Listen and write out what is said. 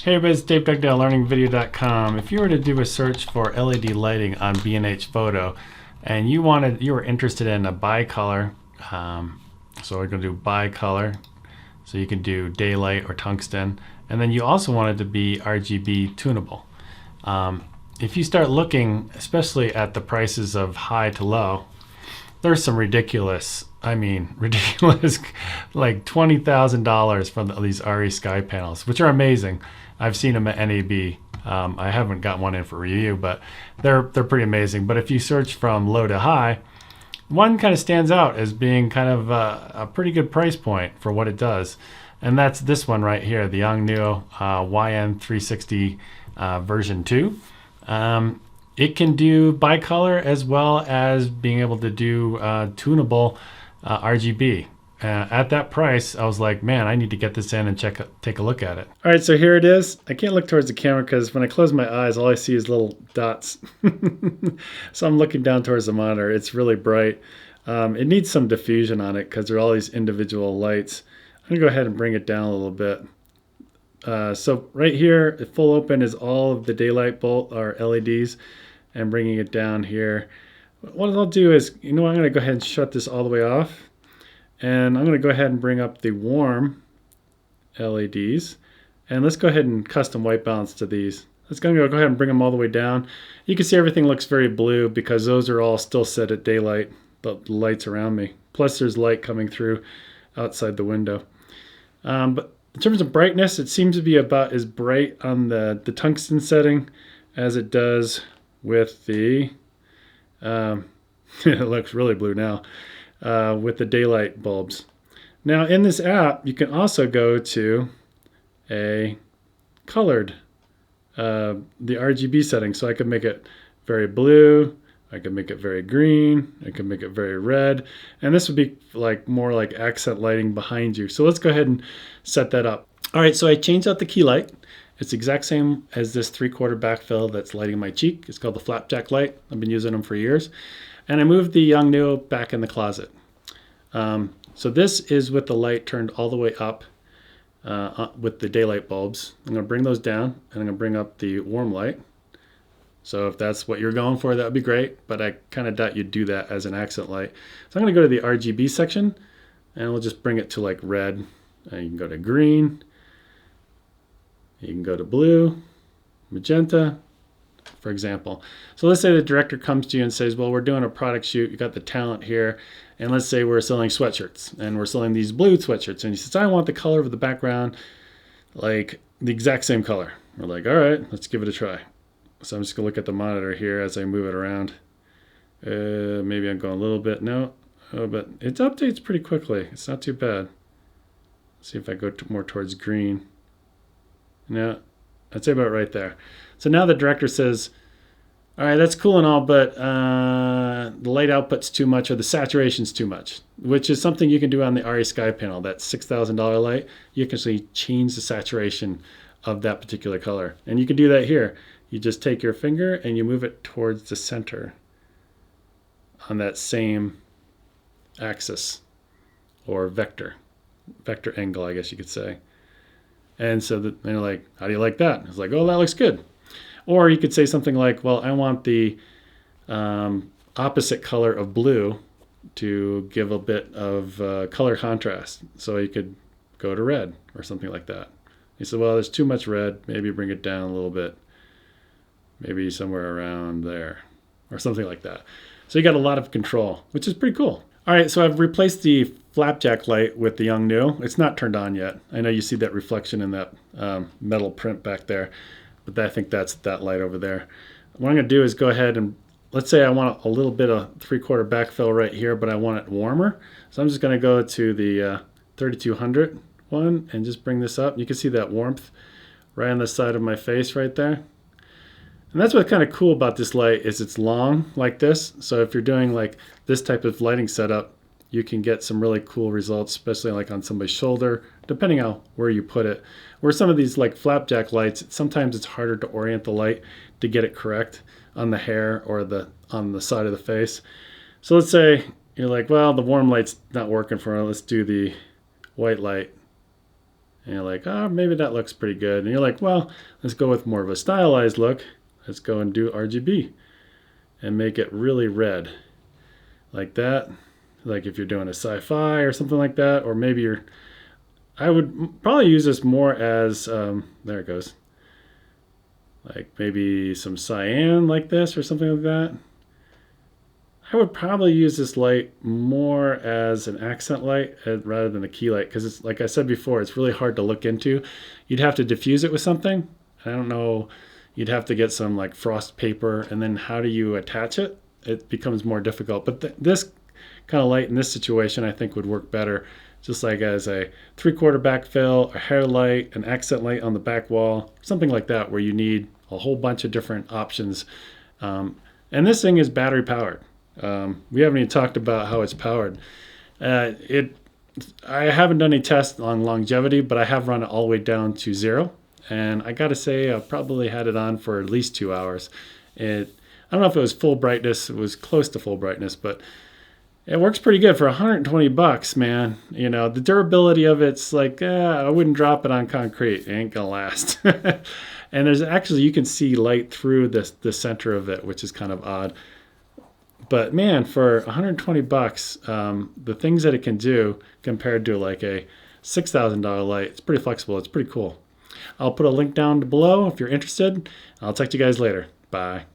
Hey everybody, it's Dave Dugdale, learningvideo.com. If you were to do a search for LED lighting on B&H Photo and you were interested in a BiColor, so we're going to do BiColor, so you can do daylight or tungsten, and then you also want it to be RGB tunable. If you start looking, especially at the prices of high to low, there's some ridiculous, like $20,000 from these RE Sky panels, which are amazing. I've seen them at NAB. I haven't got one in for review, but they're pretty amazing. But if you search from low to high, one kind of stands out as being kind of a pretty good price point for what it does. And that's this one right here, the Dugdale YN360 version 2. It can do BiColor as well as being able to do tunable RGB. At that price, I was like, man, I need to get this in and take a look at it. All right, so here it is. I can't look towards the camera because when I close my eyes, all I see is little dots. So I'm looking down towards the monitor. It's really bright. It needs some diffusion on it because there are all these individual lights. I'm gonna go ahead and bring it down a little bit. So right here, full open is all of the daylight bulb or LEDs, and bringing it down here. What I'll do is, I'm gonna go ahead and shut this all the way off. And I'm going to go ahead and bring up the warm LEDs. And let's go ahead and custom white balance to these. Let's go ahead and bring them all the way down. You can see everything looks very blue because those are all still set at daylight, the lights around me. Plus there's light coming through outside the window. But in terms of brightness, it seems to be about as bright on the tungsten setting as it does with the, it looks really blue now. With the daylight bulbs. Now in this app, you can also go to a colored, the RGB setting. So I could make it very blue, I could make it very green, I could make it very red, and this would be more like accent lighting behind you. So let's go ahead and set that up. All right, so I changed out the key light. It's the exact same as this 3/4 backfill that's lighting my cheek. It's called the flapjack light. I've been using them for years. And I moved the Dugdale back in the closet. So this is with the light turned all the way up with the daylight bulbs. I'm going to bring those down, and I'm going to bring up the warm light. So if that's what you're going for, that would be great, but I kind of doubt you'd do that as an accent light. So I'm going to go to the RGB section, and we'll just bring it to like red. And you can go to green, you can go to blue, magenta, for example. So let's say the director comes to you and says, well, we're doing a product shoot, you got the talent here, and let's say we're selling sweatshirts, and we're selling these blue sweatshirts, and he says, I want the color of the background like the exact same color. We're like, all right, let's give it a try. So I'm just gonna look at the monitor here as I move it around. Maybe I'm going a little bit, no, but it updates pretty quickly. It's not too bad. Let's see if I go more towards green. No, I'd say about right there. So now the director says, all right, that's cool and all, but the light output's too much or the saturation's too much, which is something you can do on the RE Sky panel, that $6,000 light. You can actually change the saturation of that particular color. And you can do that here. You just take your finger and you move it towards the center on that same axis or vector angle, I guess you could say. And so they're like, how do you like that? It's like, oh, that looks good. Or you could say something like, well, I want the opposite color of blue to give a bit of color contrast. So you could go to red or something like that. You said, well, there's too much red. Maybe bring it down a little bit. Maybe somewhere around there or something like that. So you got a lot of control, which is pretty cool. All right, so I've replaced the flapjack light with the Dugdale. It's not turned on yet. I know you see that reflection in that metal print back there, but I think that's that light over there. What I'm gonna do is go ahead and, let's say I want a little bit of 3/4 backfill right here, but I want it warmer. So I'm just gonna go to the 3200 one and just bring this up. You can see that warmth right on the side of my face right there. And that's what's kind of cool about this light is it's long like this. So if you're doing like this type of lighting setup, you can get some really cool results, especially like on somebody's shoulder, depending on where you put it. Where some of these like flapjack lights, sometimes it's harder to orient the light to get it correct on the hair or on the side of the face. So let's say you're like, well, the warm light's not working for me. Let's do the white light. And you're like, oh, maybe that looks pretty good. And you're like, well, let's go with more of a stylized look. Let's go and do RGB and make it really red like that. Like if you're doing a sci-fi or something like that, or maybe I would probably use this more as, there it goes. Like maybe some cyan like this or something like that. I would probably use this light more as an accent light rather than a key light, because it's, like I said before, it's really hard to look into. You'd have to diffuse it with something. I don't know. You'd have to get some like frost paper, and then how do you attach it? It becomes more difficult. But this kind of light in this situation I think would work better, just like as a 3/4 backfill, a hair light, an accent light on the back wall, something like that, where you need a whole bunch of different options. And this thing is battery powered. We haven't even talked about how it's powered. I haven't done any tests on longevity, but I have run it all the way down to 0. And I got to say, I've probably had it on for at least 2 hours. I don't know if it was full brightness. It was close to full brightness, but it works pretty good for 120 bucks, man. You know, the durability of it's like, I wouldn't drop it on concrete. It ain't gonna last. And there's actually, you can see light through the center of it, which is kind of odd. But man, for 120 bucks, the things that it can do compared to like a $6,000 light, it's pretty flexible. It's pretty cool. I'll put a link down below if you're interested. I'll talk to you guys later. Bye.